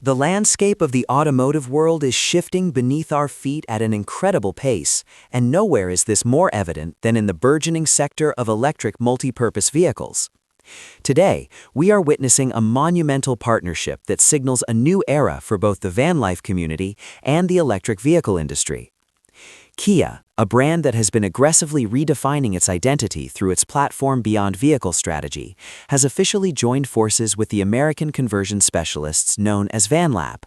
The landscape of the automotive world is shifting beneath our feet at an incredible pace, and nowhere is this more evident than in the burgeoning sector of electric multipurpose vehicles. Today, we are witnessing a monumental partnership that signals a new era for both the van life community and the electric vehicle industry. Kia, a brand that has been aggressively redefining its identity through its platform beyond vehicle strategy, has officially joined forces with the American conversion specialists known as Vanlab.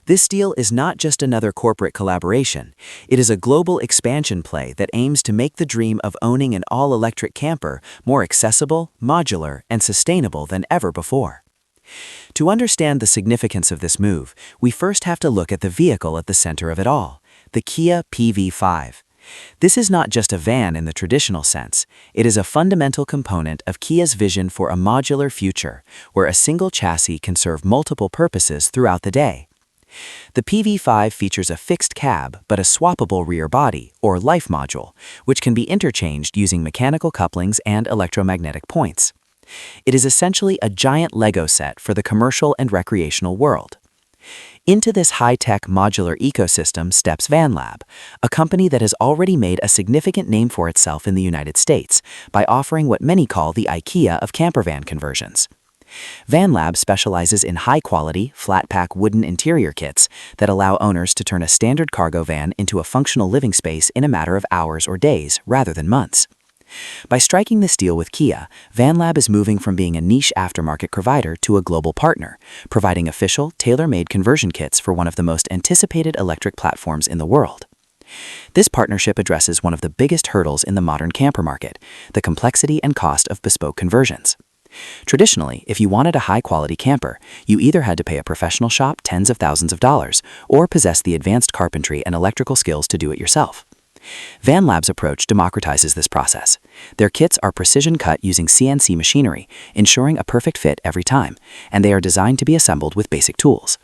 This deal is not just another corporate collaboration, it is a global expansion play that aims to make the dream of owning an all-electric camper more accessible, modular, and sustainable than ever before. To understand the significance of this move, we first have to look at the vehicle at the center of it all, the Kia PV5. This is not just a van in the traditional sense, it is a fundamental component of Kia's vision for a modular future, where a single chassis can serve multiple purposes throughout the day. The PV5 features a fixed cab but a swappable rear body, or life module, which can be interchanged using mechanical couplings and electromagnetic points. It is essentially a giant Lego set for the commercial and recreational world. Into this high-tech modular ecosystem steps Vanlab, a company that has already made a significant name for itself in the United States by offering what many call the IKEA of campervan conversions. Vanlab specializes in high-quality, flat-pack wooden interior kits that allow owners to turn a standard cargo van into a functional living space in a matter of hours or days rather than months. By striking this deal with Kia, Vanlab is moving from being a niche aftermarket provider to a global partner, providing official, tailor-made conversion kits for one of the most anticipated electric platforms in the world. This partnership addresses one of the biggest hurdles in the modern camper market, the complexity and cost of bespoke conversions. Traditionally, if you wanted a high-quality camper, you either had to pay a professional shop tens of thousands of dollars or possess the advanced carpentry and electrical skills to do it yourself. Vanlab's approach democratizes this process. Their kits are precision-cut using CNC machinery, ensuring a perfect fit every time, and they are designed to be assembled with basic tools.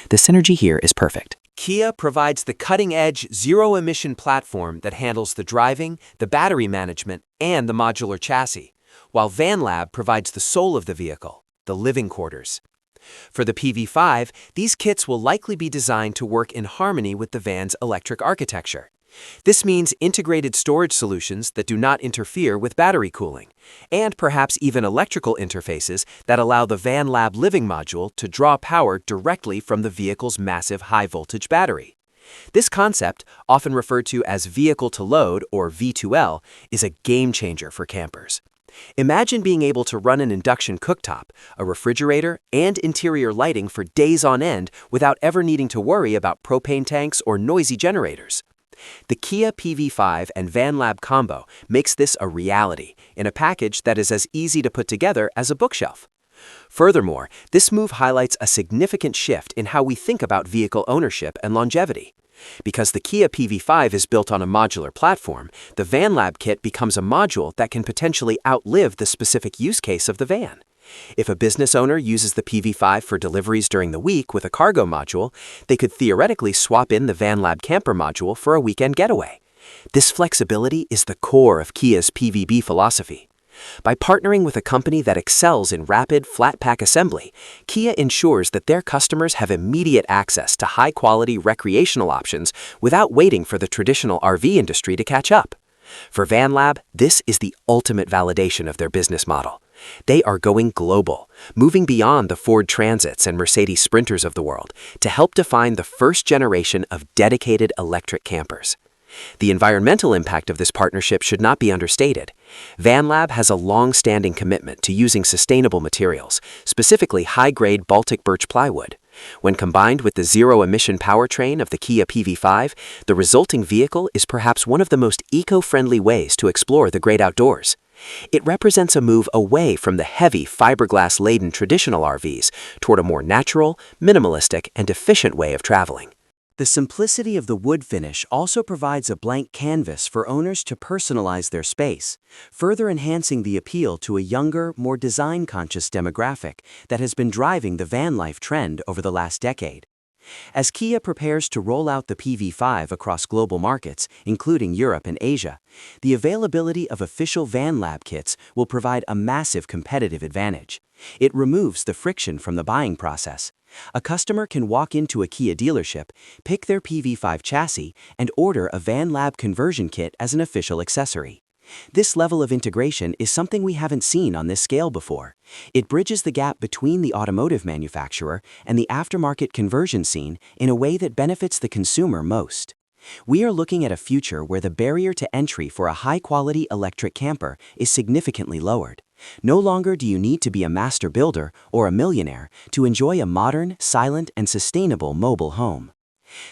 The synergy here is perfect. Kia provides the cutting-edge, zero-emission platform that handles the driving, the battery management, and the modular chassis, while Vanlab provides the soul of the vehicle, the living quarters. For the PV5, these kits will likely be designed to work in harmony with the van's electric architecture. This means integrated storage solutions that do not interfere with battery cooling, and perhaps even electrical interfaces that allow the Vanlab living module to draw power directly from the vehicle's massive high-voltage battery. This concept, often referred to as vehicle-to-load or V2L, is a game-changer for campers. Imagine being able to run an induction cooktop, a refrigerator, and interior lighting for days on end without ever needing to worry about propane tanks or noisy generators. The Kia PV5 and Vanlab combo makes this a reality in a package that is as easy to put together as a bookshelf. Furthermore, this move highlights a significant shift in how we think about vehicle ownership and longevity. Because the Kia PV5 is built on a modular platform, the Vanlab kit becomes a module that can potentially outlive the specific use case of the van. If a business owner uses the PV5 for deliveries during the week with a cargo module, they could theoretically swap in the Vanlab camper module for a weekend getaway. This flexibility is the core of Kia's PVB philosophy. By partnering with a company that excels in rapid, flat-pack assembly, Kia ensures that their customers have immediate access to high-quality recreational options without waiting for the traditional RV industry to catch up. For Vanlab, this is the ultimate validation of their business model. They are going global, moving beyond the Ford Transits and Mercedes Sprinters of the world to help define the first generation of dedicated electric campers. The environmental impact of this partnership should not be understated. Vanlab has a long-standing commitment to using sustainable materials, specifically high-grade Baltic birch plywood. When combined with the zero-emission powertrain of the Kia PV5, the resulting vehicle is perhaps one of the most eco-friendly ways to explore the great outdoors. It represents a move away from the heavy, fiberglass-laden traditional RVs toward a more natural, minimalistic, and efficient way of traveling. The simplicity of the wood finish also provides a blank canvas for owners to personalize their space, further enhancing the appeal to a younger, more design-conscious demographic that has been driving the van life trend over the last decade. As Kia prepares to roll out the PV5 across global markets, including Europe and Asia, the availability of official Vanlab kits will provide a massive competitive advantage. It removes the friction from the buying process. A customer can walk into a Kia dealership, pick their PV5 chassis, and order a Vanlab conversion kit as an official accessory. This level of integration is something we haven't seen on this scale before. It bridges the gap between the automotive manufacturer and the aftermarket conversion scene in a way that benefits the consumer most. We are looking at a future where the barrier to entry for a high-quality electric camper is significantly lowered. No longer do you need to be a master builder or a millionaire to enjoy a modern, silent, and sustainable mobile home.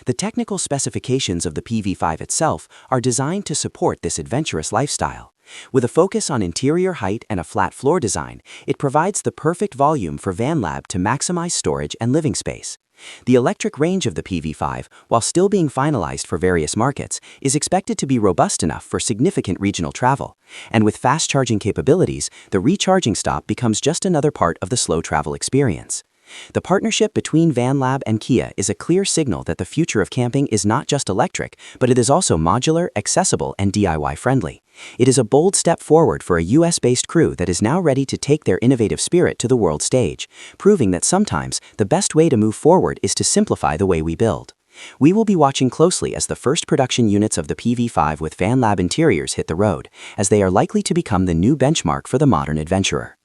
The technical specifications of the PV5 itself are designed to support this adventurous lifestyle. With a focus on interior height and a flat floor design, it provides the perfect volume for Vanlab to maximize storage and living space. The electric range of the PV5, while still being finalized for various markets, is expected to be robust enough for significant regional travel. And with fast charging capabilities, the recharging stop becomes just another part of the slow travel experience. The partnership between Vanlab and Kia is a clear signal that the future of camping is not just electric, but it is also modular, accessible, and DIY-friendly. It is a bold step forward for a US-based crew that is now ready to take their innovative spirit to the world stage, proving that sometimes the best way to move forward is to simplify the way we build. We will be watching closely as the first production units of the PV5 with Vanlab interiors hit the road, as they are likely to become the new benchmark for the modern adventurer.